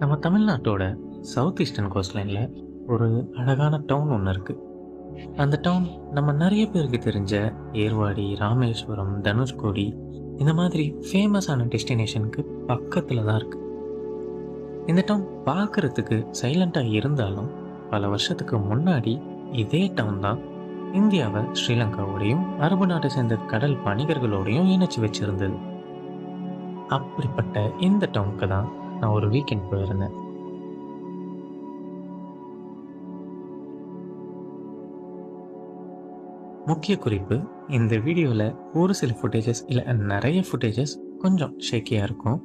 நம்ம தமிழ்நாட்டோட south eastern கோஸ்ட்லைனில் ஒரு அழகான டவுன் ஒன்று இருக்குது. அந்த டவுன் நம்ம நிறைய பேருக்கு தெரிஞ்ச ஏர்வாடி, ராமேஸ்வரம், தனுஷ்கோடி இந்த மாதிரி ஃபேமஸான டெஸ்டினேஷனுக்கு பக்கத்தில் தான் இருக்குது. இந்த டவுன் பார்க்குறதுக்கு சைலண்ட்டாக இருந்தாலும் பல வருஷத்துக்கு முன்னாடி இதே டவுன் தான் இந்தியாவை ஸ்ரீலங்காவோடையும் அரபு நாட்டை சேர்ந்த கடல் வணிகர்களோடையும் இணைச்சி வச்சிருந்தது. அப்படிப்பட்ட இந்த டவுனுக்கு தான் நான் ஒரு வீக்கெண்ட் போயிருந்தேன். முக்கிய குறிப்பு, இந்த வீடியோவில் ஒரு சில ஃபுட்டேஜஸ் இல்லை நிறைய ஃபுட்டேஜஸ் கொஞ்சம் ஷேக்கியாக இருக்கும்.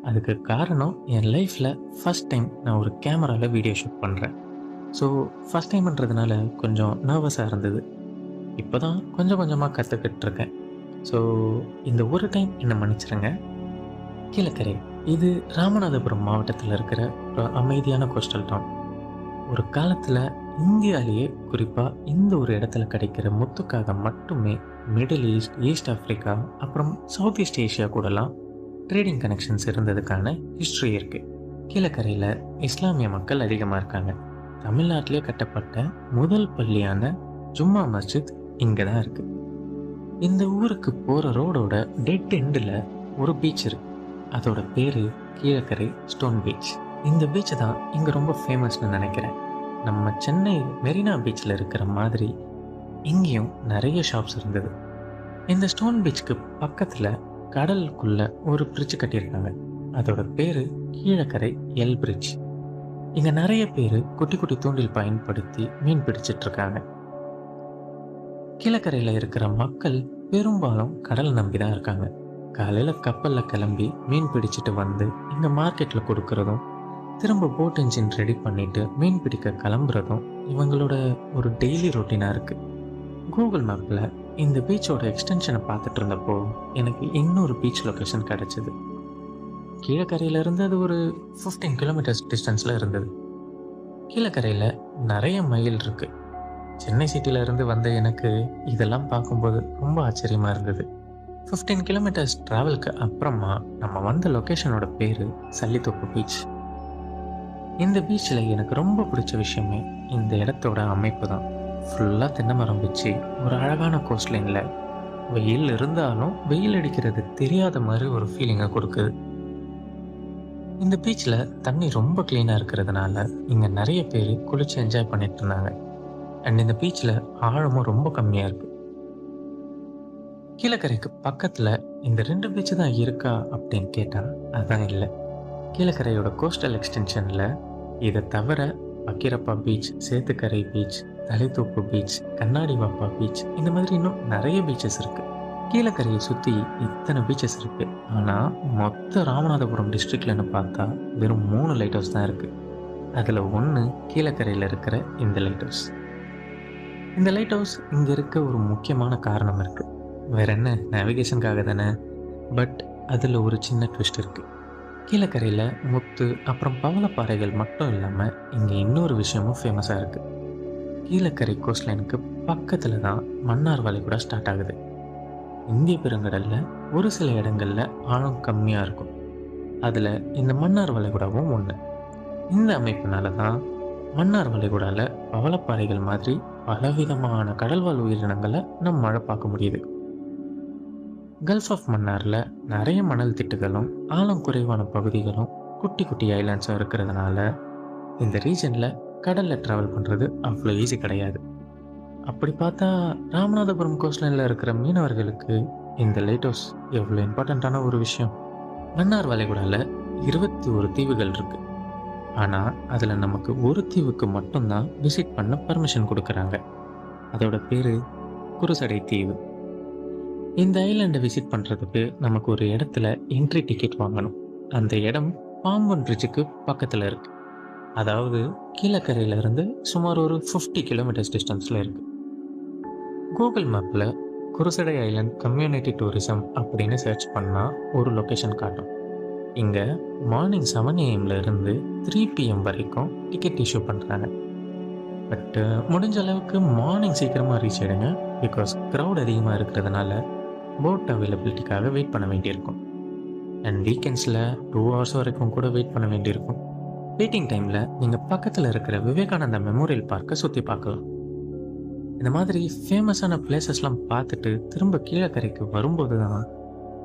அதுக்கு காரணம் என் லைஃப்பில் ஃபஸ்ட் டைம் நான் ஒரு கேமராவில் வீடியோ ஷூட் பண்ணுறேன். ஸோ ஃபஸ்ட் டைம்ன்றதுனால கொஞ்சம் நர்வஸாக இருந்தது. இப்போ தான் கொஞ்சம் கொஞ்சமாக கற்றுக்கிட்டு இருக்கேன். ஸோ இந்த ஒரு டைம் என்னை மன்னிச்சிருங்க. கீழக்கரை இது ராமநாதபுரம் மாவட்டத்தில் இருக்கிற ஒரு அமைதியான கோஸ்டல் டவுன். ஒரு காலத்தில் இந்தியாவிலேயே குறிப்பாக இந்த ஒரு இடத்துல கிடைக்கிற முத்துக்காக மட்டுமே மிடில் ஈஸ்ட், ஈஸ்ட் ஆஃப்ரிக்கா, அப்புறம் சவுத் ஈஸ்ட் ஏஷியா கூடலாம் ட்ரேடிங் கனெக்ஷன்ஸ் இருந்ததுக்கான ஹிஸ்ட்ரி இருக்குது. கீழக்கரையில் இஸ்லாமிய மக்கள் அதிகமாக இருக்காங்க. தமிழ்நாட்டிலே கட்டப்பட்ட முதல் பள்ளியான ஜும்மா மஸ்ஜித் இங்கே தான் இருக்குது. இந்த ஊருக்கு போகிற ரோடோட டெட் எண்டில் ஒரு பீச் இருக்குது. அதோட பேர் கீழக்கரை ஸ்டோன் பீச். இந்த பீச் தான் இங்கே ரொம்ப ஃபேமஸ்னு நினைக்கிறேன். நம்ம சென்னை மெரினா பீச்சில் இருக்கிற மாதிரி இங்கேயும் நிறைய ஷாப்ஸ் இருந்தது. இந்த ஸ்டோன் பீச்சுக்கு பக்கத்தில் கடலுக்குள்ள ஒரு பிரிட்ஜ் கட்டியிருக்காங்க. அதோட பேர் கீழக்கரை எல் பிரிட்ஜ். இங்கே நிறைய பேர் குட்டி குட்டி தூண்டில் பயன்படுத்தி மீன் பிடிச்சிட்டு இருக்காங்க. கீழக்கரையில் இருக்கிற மக்கள் பெரும்பாலும் கடல் நம்பி தான் இருக்காங்க. காலையில் கப்பலில் கிளம்பி மீன் பிடிச்சிட்டு வந்து இங்கே மார்க்கெட்டில் கொடுக்கறதும், திரும்ப போட் இன்ஜின் ரெடி பண்ணிவிட்டு மீன் பிடிக்க கிளம்புறதும் இவங்களோட ஒரு டெய்லி ரொட்டீனாக இருக்குது. கூகுள் மேப்பில் இந்த பீச்சோட எக்ஸ்டென்ஷனை பார்த்துட்டு இருந்தப்போ எனக்கு இன்னொரு பீச் லொக்கேஷன் கிடச்சிது. கீழக்கரையிலேருந்து அது ஒரு 15 கிலோமீட்டர்ஸ் டிஸ்டன்ஸில் இருந்தது. கீழக்கரையில் நிறைய மயில் இருக்குது. சென்னை சிட்டியிலேருந்து வந்த எனக்கு இதெல்லாம் பார்க்கும்போது ரொம்ப ஆச்சரியமாக இருந்தது. 15 கிலோமீட்டர்ஸ் ட்ராவலுக்கு அப்புறமா நம்ம வந்த லொக்கேஷனோட பேர் சல்லித்தோப்பு பீச். இந்த பீச்சில் எனக்கு ரொம்ப பிடிச்ச விஷயமே இந்த இடத்தோட அமைப்பு தான். ஃபுல்லாக தென்னை மரம் வச்சு ஒரு அழகான கோஸ்ட் லைனில் வெயில் இருந்தாலும் வெயில் அடிக்கிறது தெரியாத மாதிரி ஒரு ஃபீலிங்கை கொடுக்குது. இந்த பீச்சில் தண்ணி ரொம்ப க்ளீனாக இருக்கிறதுனால இங்கே நிறைய பேர் குளிச்சு என்ஜாய் பண்ணிட்டு இருந்தாங்க. அண்ட் இந்த பீச்சில் ஆழமும் ரொம்ப கம்மியாக இருக்குது. கீழக்கரைக்கு பக்கத்தில் இந்த 2 பீச்சு தான் இருக்கா அப்படின்னு கேட்டால் அதான் இல்லை. கீழக்கரையோட கோஸ்டல் எக்ஸ்டென்ஷனில் இதை தவிர பக்கீரப்பா பீச், சேத்துக்கரை பீச், தலைத்தோப்பு பீச், கண்ணாடி வாப்பா பீச், இந்த மாதிரி இன்னும் நிறைய பீச்சஸ் இருக்குது. கீழக்கரையை சுற்றி இத்தனை பீச்சஸ் இருக்குது. ஆனால் மொத்த ராமநாதபுரம் டிஸ்ட்ரிக்ட்லன்னு பார்த்தா வெறும் 3 லைட் ஹவுஸ் தான் இருக்குது. அதில் ஒன்று கீழக்கரையில் இருக்கிற இந்த லைட் ஹவுஸ். இந்த லைட் ஹவுஸ் இங்கே இருக்க ஒரு முக்கியமான காரணம் இருக்குது. வேற என்ன, நேவிகேஷனுக்காக தானே. பட் அதில் ஒரு சின்ன ட்விஸ்ட் இருக்குது. கீழக்கரையில் முத்து அப்புறம் பவளப்பாறைகள் மட்டும் இல்லாமல் இங்கே இன்னொரு விஷயமும் ஃபேமஸாக இருக்குது. கீழக்கரை கோஸ்ட்லைனுக்கு பக்கத்தில் தான் மன்னார் வளைகுடா ஸ்டார்ட் ஆகுது. இந்திய பெருங்கடலில் ஒரு சில இடங்களில் ஆழம் கம்மியாக இருக்கும். அதில் இந்த மன்னார் வளைகுடாவும் ஒன்று. இந்த அமைப்பினால தான் மன்னார் வளைகுடாவில் பவளப்பாறைகள் மாதிரி பலவிதமான கடல்வாழ் உயிரினங்களை நம்மளால் பார்க்க முடியுது. கல்ஃப் ஆஃப் மன்னாரில் நிறைய மணல் திட்டுகளும் ஆழம் குறைவான பகுதிகளும் குட்டி குட்டி ஐலாண்ட்ஸும் இருக்கிறதுனால இந்த ரீஜனில் கடலில் ட்ராவல் பண்ணுறது அவ்வளோ ஈஸி கிடையாது. அப்படி பார்த்தா ராமநாதபுரம் கோஸ்ட்லைனில் இருக்கிற மீனவர்களுக்கு இந்த லைட் ஹவுஸ் எவ்வளோ இம்பார்ட்டண்ட்டான ஒரு விஷயம். மன்னார் வளைகுடாவில் 21 தீவுகள் இருக்குது. ஆனால் அதில் நமக்கு ஒரு தீவுக்கு மட்டும்தான் விசிட் பண்ண பர்மிஷன் கொடுக்குறாங்க. அதோட பேர் குருசடை தீவு. இந்த ஐலாண்டை விசிட் பண்ணுறதுக்கு நமக்கு ஒரு இடத்துல என்ட்ரி டிக்கெட் வாங்கணும். அந்த இடம் பாம்பன் பிரிட்ஜுக்கு பக்கத்தில் இருக்குது. அதாவது கீழக்கரையிலேருந்து சுமார் ஒரு 50 கிலோமீட்டர்ஸ் டிஸ்டன்ஸில் இருக்குது. கூகுள் மேப்பில் குருசடை ஐலாண்ட் கம்யூனிட்டி டூரிசம் அப்படின்னு சர்ச் பண்ணால் ஒரு லொக்கேஷன் காட்டும். இங்கே மார்னிங் 7 AM இருந்து 3 PM வரைக்கும் டிக்கெட் இஷ்யூ பண்ணுறாங்க. பட்டு முடிஞ்ச அளவுக்கு மார்னிங் சீக்கிரமாக ரீச் ஆகிடுங்க. பிகாஸ் க்ரௌட் அதிகமாக இருக்கிறதுனால போட் அவைலபிலிட்டிக்காக வெயிட் பண்ண வேண்டியிருக்கும். அண்ட் வீக்கெண்ட்ஸில் 2 hours வரைக்கும் கூட வெயிட் பண்ண வேண்டியிருக்கும். மீட்டிங் டைமில் நீங்கள் பக்கத்தில் இருக்கிற விவேகானந்தா மெமோரியல் பார்க்கை சுற்றி பார்க்கலாம். இந்த மாதிரி ஃபேமஸான பிளேசஸ்லாம் பார்த்துட்டு திரும்ப கீழக்கரைக்கு வரும்போது தான்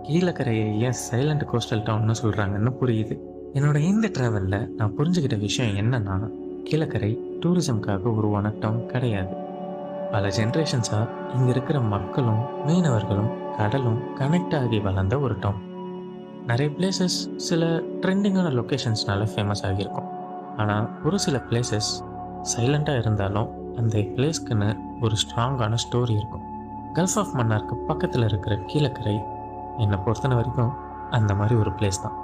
கீழக்கரையை ஏன் சைலண்ட் கோஸ்டல் டவுன்னு சொல்கிறாங்கன்னு புரியுது. என்னோட இந்த ட்ராவலில் நான் புரிஞ்சுக்கிட்ட விஷயம் என்னன்னா, கீழக்கரை டூரிசம்காக உருவான டவுன் கிடையாது. பல ஜென்ரேஷன்ஸாக இங்கே இருக்கிற மக்களும் மீனவர்களும் கடலும் கனெக்ட் ஆகி வளர்ந்த ஒரு டவுன். நிறைய பிளேசஸ் சில ட்ரெண்டிங்கான லொக்கேஷன்ஸ்னால ஃபேமஸ் ஆகியிருக்கும். ஆனால் ஒரு சில பிளேசஸ் சைலண்ட்டாக இருந்தாலும் அந்த பிளேஸ்க்குன்னு ஒரு ஸ்ட்ராங்கான ஸ்டோரி இருக்கும். கல்ஃப் ஆஃப் மன்னாருக்கு பக்கத்தில் இருக்கிற கீழக்கரை என்னை பொறுத்தன வரைக்கும் அந்த மாதிரி ஒரு பிளேஸ் தான்.